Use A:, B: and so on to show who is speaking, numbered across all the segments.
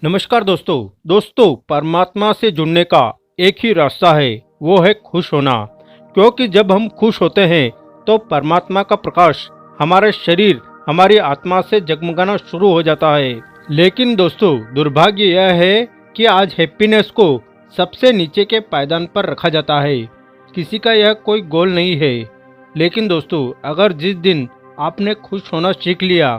A: नमस्कार दोस्तों परमात्मा से जुड़ने का एक ही रास्ता है, वो है खुश होना। क्योंकि जब हम खुश होते हैं तो परमात्मा का प्रकाश हमारे शरीर हमारी आत्मा से जगमगाना शुरू हो जाता है। लेकिन दोस्तों दुर्भाग्य यह है कि आज हैप्पीनेस को सबसे नीचे के पायदान पर रखा जाता है। किसी का यह कोई गोल नहीं है। लेकिन दोस्तों अगर जिस दिन आपने खुश होना सीख लिया,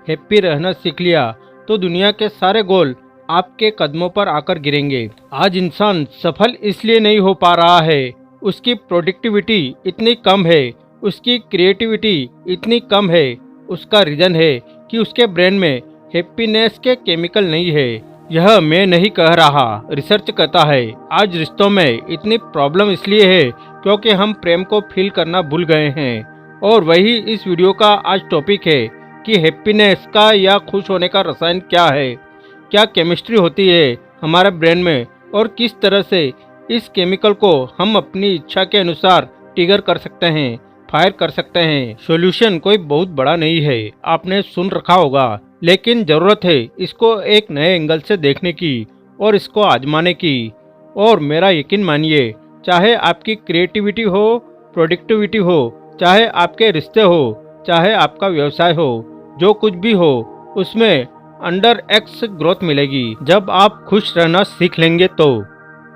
A: हैप्पी रहना सीख लिया, तो दुनिया के सारे गोल आपके कदमों पर आकर गिरेंगे। आज इंसान सफल इसलिए नहीं हो पा रहा है, उसकी प्रोडक्टिविटी इतनी कम है, उसकी क्रिएटिविटी इतनी कम है। उसका रीजन है कि उसके ब्रेन में हैप्पीनेस के केमिकल नहीं है। यह मैं नहीं कह रहा, रिसर्च कहता है। आज रिश्तों में इतनी प्रॉब्लम इसलिए है क्योंकि हम प्रेम को फील करना भूल गए हैं। और वही इस वीडियो का आज टॉपिक है कि हैप्पीनेस का या खुश होने का रसायन क्या है, क्या केमिस्ट्री होती है हमारे ब्रेन में और किस तरह से इस केमिकल को हम अपनी इच्छा के अनुसार ट्रिगर कर सकते हैं, फायर कर सकते हैं। सॉल्यूशन कोई बहुत बड़ा नहीं है, आपने सुन रखा होगा, लेकिन ज़रूरत है इसको एक नए एंगल से देखने की और इसको आजमाने की। और मेरा यकीन मानिए, चाहे आपकी क्रिएटिविटी हो, प्रोडक्टिविटी हो, चाहे आपके रिश्ते हो, चाहे आपका व्यवसाय हो, जो कुछ भी हो उसमें अंडर एक्स ग्रोथ मिलेगी जब आप खुश रहना सीख लेंगे। तो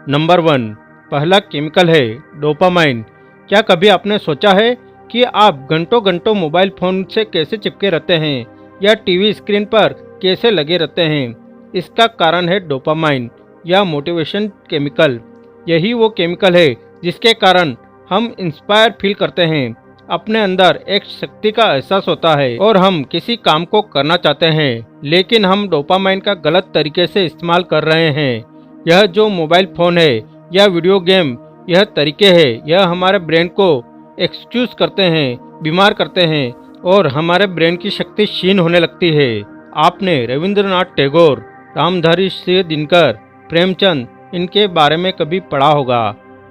A: नंबर 1 पहला केमिकल है डोपामाइन। क्या कभी आपने सोचा है कि आप घंटों घंटों मोबाइल फोन से कैसे चिपके रहते हैं या टीवी स्क्रीन पर कैसे लगे रहते हैं? इसका कारण है डोपामाइन या मोटिवेशन केमिकल। यही वो केमिकल है जिसके कारण हम इंस्पायर फील करते हैं, अपने अंदर एक शक्ति का एहसास होता है और हम किसी काम को करना चाहते हैं। लेकिन हम डोपामाइन का गलत तरीके से इस्तेमाल कर रहे हैं। यह जो मोबाइल फोन है या वीडियो गेम, यह तरीके हैं, यह हमारे ब्रेन को एक्सक्यूज करते हैं, बीमार करते हैं और हमारे ब्रेन की शक्ति क्षीण होने लगती है। आपने रविंद्रनाथ टैगोर, रामधारी सिंह दिनकर, प्रेमचंद इनके बारे में कभी पढ़ा होगा।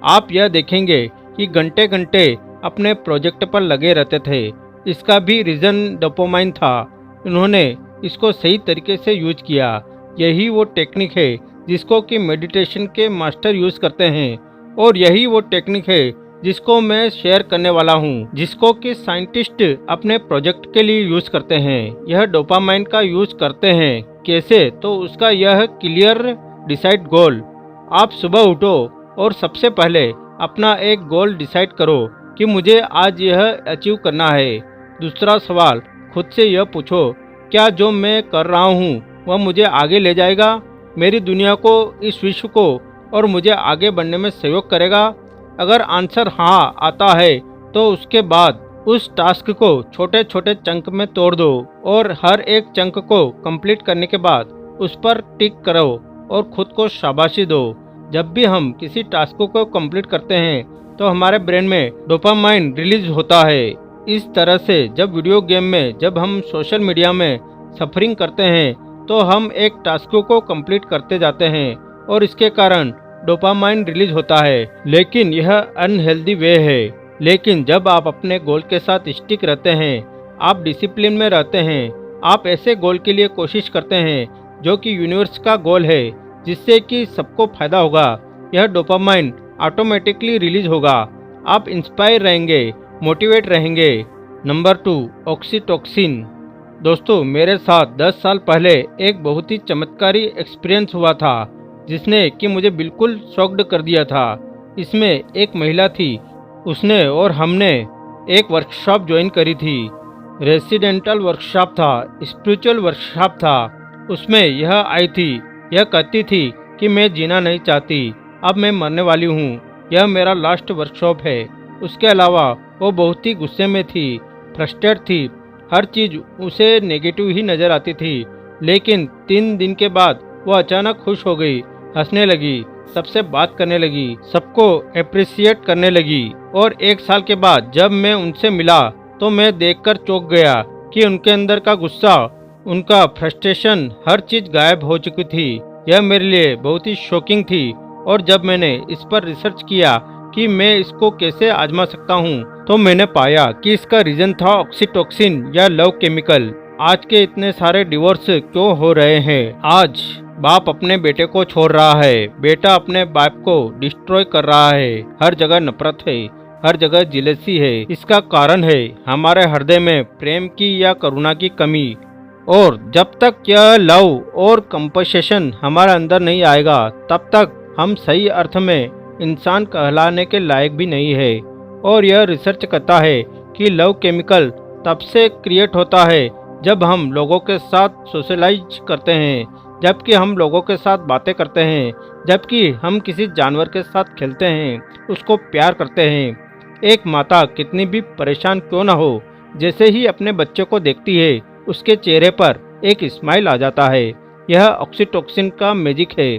A: आप यह देखेंगे कि घंटे घंटे अपने प्रोजेक्ट पर लगे रहते थे। इसका भी रीज़न डोपामाइन था। उन्होंने इसको सही तरीके से यूज किया। यही वो टेक्निक है जिसको कि मेडिटेशन के मास्टर यूज़ करते हैं और यही वो टेक्निक है जिसको मैं शेयर करने वाला हूँ, जिसको कि साइंटिस्ट अपने प्रोजेक्ट के लिए यूज़ करते हैं। यह डोपामाइन का यूज़ करते हैं कैसे? तो उसका यह क्लियर डिसाइड गोल। आप सुबह उठो और सबसे पहले अपना एक गोल डिसाइड करो कि मुझे आज यह अचीव करना है। दूसरा सवाल खुद से यह पूछो, क्या जो मैं कर रहा हूँ वह मुझे आगे ले जाएगा, मेरी दुनिया को, इस विश्व को और मुझे आगे बढ़ने में सहयोग करेगा? अगर आंसर हाँ आता है तो उसके बाद उस टास्क को छोटे छोटे चंक में तोड़ दो और हर एक चंक को कंप्लीट करने के बाद उस पर टिक करो और खुद को शाबाशी दो। जब भी हम किसी टास्क को कंप्लीट करते हैं तो हमारे ब्रेन में डोपामाइन रिलीज होता है। इस तरह से जब वीडियो गेम में, जब हम सोशल मीडिया में सफरिंग करते हैं तो हम एक टास्क को कंप्लीट करते जाते हैं और इसके कारण डोपामाइन रिलीज होता है। लेकिन यह अनहेल्दी वे है। लेकिन जब आप अपने गोल के साथ स्टिक रहते हैं, आप डिसिप्लिन में रहते हैं, आप ऐसे गोल के लिए कोशिश करते हैं जो कि यूनिवर्स का गोल है, जिससे कि सबको फायदा होगा, यह डोपामाइन ऑटोमेटिकली रिलीज होगा। आप इंस्पायर रहेंगे, मोटिवेट रहेंगे। Number 2 oxytocin. दोस्तों मेरे साथ 10 साल पहले एक बहुत ही चमत्कारी एक्सपीरियंस हुआ था जिसने कि मुझे बिल्कुल शॉक्ड कर दिया था। इसमें एक महिला थी, उसने और हमने एक वर्कशॉप ज्वाइन करी थी। रेसिडेंटल वर्कशॉप था, स्पिरिचुअल वर्कशॉप था। उसमें यह आई थी, यह कहती थी कि मैं जीना नहीं चाहती, अब मैं मरने वाली हूँ, यह मेरा लास्ट वर्कशॉप है। उसके अलावा वो बहुत ही गुस्से में थी, फ्रस्ट्रेट थी, हर चीज़ उसे नेगेटिव ही नज़र आती थी। लेकिन 3 दिन के बाद वो अचानक खुश हो गई, हंसने लगी, सबसे बात करने लगी, सबको अप्रिशिएट करने लगी। और 1 साल के बाद जब मैं उनसे मिला तो मैं देखकर चौंक गया कि उनके अंदर का गुस्सा, उनका फ्रस्ट्रेशन, हर चीज़ गायब हो चुकी थी। यह मेरे लिए बहुत ही शॉकिंग थी। और जब मैंने इस पर रिसर्च किया कि मैं इसको कैसे आजमा सकता हूँ, तो मैंने पाया कि इसका रीजन था ऑक्सीटोसिन या लव केमिकल। आज के इतने सारे डिवोर्स क्यों हो रहे हैं? आज बाप अपने बेटे को छोड़ रहा है, बेटा अपने बाप को डिस्ट्रॉय कर रहा है। हर जगह नफरत है, हर जगह जिलेसी है। इसका कारण है हमारे हृदय में प्रेम की या करुणा की कमी। और जब तक यह लव और कंपैशन हमारे अंदर नहीं आएगा, तब तक हम सही अर्थ में इंसान कहलाने के लायक भी नहीं है। और यह रिसर्च कहता है कि लव केमिकल तब से क्रिएट होता है जब हम लोगों के साथ सोशलाइज करते हैं, जबकि हम लोगों के साथ बातें करते हैं, जबकि हम किसी जानवर के साथ खेलते हैं, उसको प्यार करते हैं। एक माता कितनी भी परेशान क्यों ना हो, जैसे ही अपने बच्चे को देखती है उसके चेहरे पर एक स्माइल आ जाता है। यह ऑक्सीटोसिन का मैजिक है।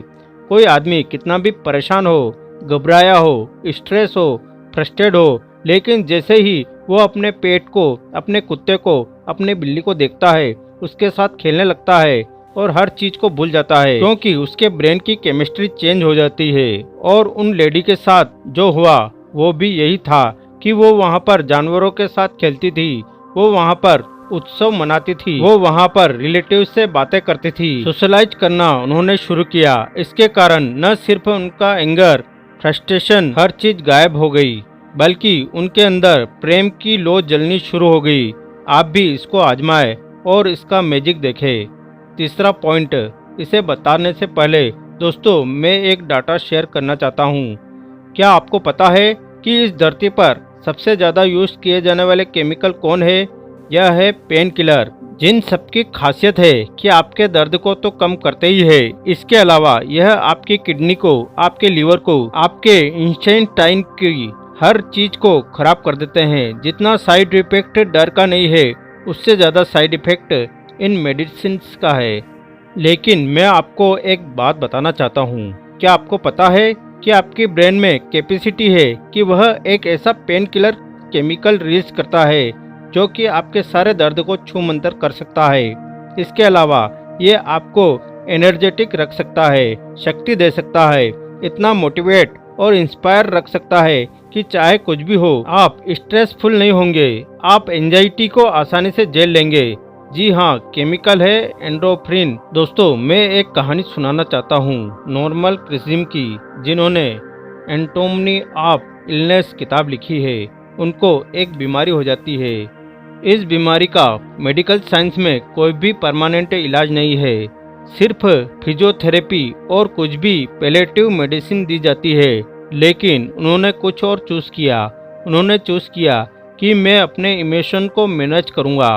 A: कोई आदमी कितना भी परेशान हो, घबराया हो, स्ट्रेस हो, फ्रस्ट्रेट हो, लेकिन जैसे ही वो अपने पेट को, अपने कुत्ते को, अपने बिल्ली को देखता है, उसके साथ खेलने लगता है और हर चीज को भूल जाता है, क्योंकि उसके ब्रेन की केमिस्ट्री चेंज हो जाती है। और उन लेडी के साथ जो हुआ वो भी यही था कि वो वहाँ पर जानवरों के साथ खेलती थी, वो वहाँ पर उत्सव मनाती थी, वो वहाँ पर रिलेटिव से बातें करती थी। सोशलाइज करना उन्होंने शुरू किया। इसके कारण न सिर्फ उनका एंगर, फ्रस्ट्रेशन, हर चीज गायब हो गई, बल्कि उनके अंदर प्रेम की लौ जलनी शुरू हो गई। आप भी इसको आजमाएं और इसका मैजिक देखें। तीसरा पॉइंट, इसे बताने से पहले दोस्तों मैं एक डाटा शेयर करना चाहता हूँ। क्या आपको पता है कि इस धरती पर सबसे ज़्यादा यूज किए जाने वाले केमिकल कौन है? यह है पेन किलर, जिन सबकी खासियत है कि आपके दर्द को तो कम करते ही है, इसके अलावा यह आपकी किडनी को, आपके लीवर को, आपके इंटेस्टाइन की हर चीज को खराब कर देते हैं। जितना साइड इफेक्ट डर का नहीं है, उससे ज्यादा साइड इफेक्ट इन मेडिसिन का है। लेकिन मैं आपको एक बात बताना चाहता हूँ। क्या आपको पता है कि आपकी ब्रेन में कैपेसिटी है कि वह एक ऐसा पेन किलर केमिकल रिलीज करता है जो कि आपके सारे दर्द को छूमंतर कर सकता है। इसके अलावा ये आपको एनर्जेटिक रख सकता है, शक्ति दे सकता है, इतना मोटिवेट और इंस्पायर रख सकता है कि चाहे कुछ भी हो आप स्ट्रेसफुल नहीं होंगे, आप एंजाइटी को आसानी से झेल लेंगे। जी हाँ, केमिकल है एंडोर्फिन। दोस्तों मैं एक कहानी सुनाना चाहता हूँ नॉर्मल क्रिस्म की, जिन्होंने एंटोमनी ऑफ इलनेस किताब लिखी है। उनको एक बीमारी हो जाती है। इस बीमारी का मेडिकल साइंस में कोई भी परमानेंट इलाज नहीं है, सिर्फ फिजियोथेरेपी और कुछ भी पैलेटिव मेडिसिन दी जाती है। लेकिन उन्होंने कुछ और चूज किया। उन्होंने चूज किया कि मैं अपने इमोशन को मैनेज करूंगा।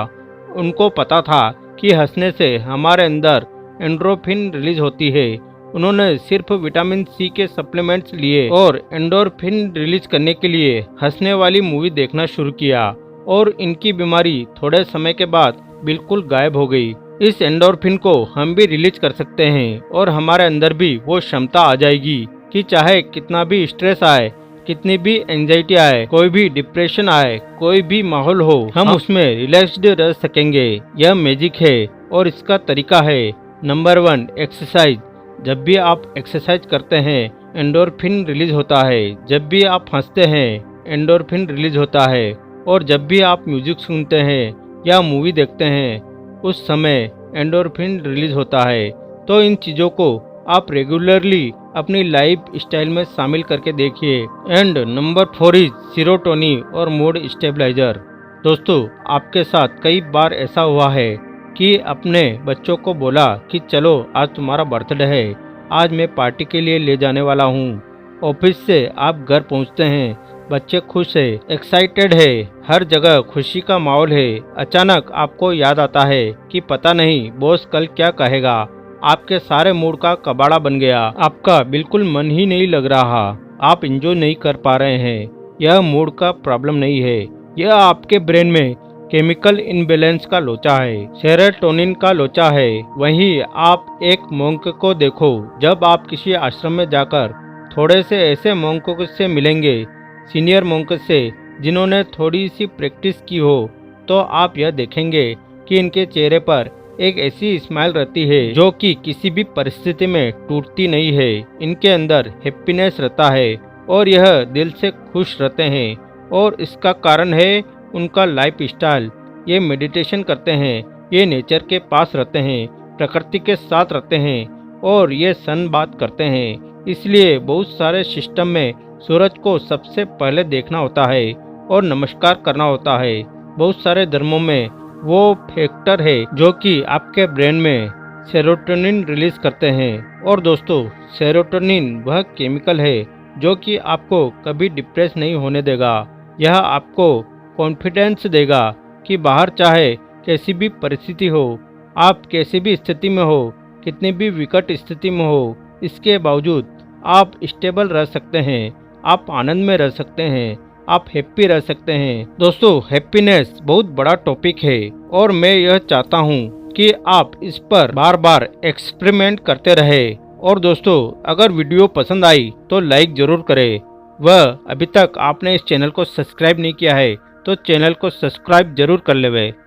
A: उनको पता था कि हंसने से हमारे अंदर एंडोर्फिन रिलीज होती है। उन्होंने सिर्फ विटामिन सी के सप्लीमेंट्स लिए और एंडोर्फिन रिलीज करने के लिए हंसने वाली मूवी देखना शुरू किया, और इनकी बीमारी थोड़े समय के बाद बिल्कुल गायब हो गई। इस एंडोर्फिन को हम भी रिलीज कर सकते हैं और हमारे अंदर भी वो क्षमता आ जाएगी कि चाहे कितना भी स्ट्रेस आए, कितनी भी एंजाइटी आए, कोई भी डिप्रेशन आए, कोई भी माहौल हो, हम उसमें रिलैक्स्ड रह सकेंगे। यह मैजिक है और इसका तरीका है नंबर 1 एक्सरसाइज। जब भी आप एक्सरसाइज करते हैं एंडोर्फिन रिलीज होता है। जब भी आप हंसते हैं एंडोर्फिन रिलीज होता है। और जब भी आप म्यूजिक सुनते हैं या मूवी देखते हैं उस समय एंडोर्फिन रिलीज होता है। तो इन चीज़ों को आप रेगुलरली अपनी लाइफ स्टाइल में शामिल करके देखिए। एंड नंबर 4 इज सीरोटोनिन और मूड स्टेबलाइजर। दोस्तों आपके साथ कई बार ऐसा हुआ है कि अपने बच्चों को बोला कि चलो आज तुम्हारा बर्थडे है, आज मैं पार्टी के लिए ले जाने वाला हूँ। ऑफिस से आप घर पहुँचते हैं, बच्चे खुश है, एक्साइटेड है, हर जगह खुशी का माहौल है। अचानक आपको याद आता है कि पता नहीं बॉस कल क्या कहेगा। आपके सारे मूड का कबाड़ा बन गया। आपका बिल्कुल मन ही नहीं लग रहा, आप एंजॉय नहीं कर पा रहे हैं। यह मूड का प्रॉब्लम नहीं है, यह आपके ब्रेन में केमिकल इनबैलेंस का लोचा है, सेरोटोनिन का लोचा है। वहीं आप एक मोंक को देखो, जब आप किसी आश्रम में जाकर थोड़े से ऐसे मोंकों से मिलेंगे, सीनियर मोंक से जिन्होंने थोड़ी सी प्रैक्टिस की हो, तो आप यह देखेंगे कि इनके चेहरे पर एक ऐसी स्माइल रहती है जो कि किसी भी परिस्थिति में टूटती नहीं है। इनके अंदर हैप्पीनेस रहता है और यह दिल से खुश रहते हैं। और इसका कारण है उनका लाइफ स्टाइल। ये मेडिटेशन करते हैं, ये नेचर के पास रहते हैं, प्रकृति के साथ रहते हैं, और ये सन बात करते हैं। इसलिए बहुत सारे सिस्टम में सूरज को सबसे पहले देखना होता है और नमस्कार करना होता है। बहुत सारे धर्मों में वो फैक्टर है जो कि आपके ब्रेन में सेरोटोनिन रिलीज करते हैं। और दोस्तों, सेरोटोनिन वह केमिकल है जो कि आपको कभी डिप्रेस नहीं होने देगा। यह आपको कॉन्फिडेंस देगा कि बाहर चाहे कैसी भी परिस्थिति हो, आप कैसी भी स्थिति में हो, कितनी भी विकट स्थिति में हो, इसके बावजूद आप स्टेबल रह सकते हैं, आप आनंद में रह सकते हैं, आप हैप्पी रह सकते हैं। दोस्तों, हैप्पीनेस बहुत बड़ा टॉपिक है और मैं यह चाहता हूँ कि आप इस पर बार बार एक्सपेरिमेंट करते रहे। और दोस्तों, अगर वीडियो पसंद आई तो लाइक जरूर करें। वह अभी तक आपने इस चैनल को सब्सक्राइब नहीं किया है तो चैनल को सब्सक्राइब जरूर कर लेवे।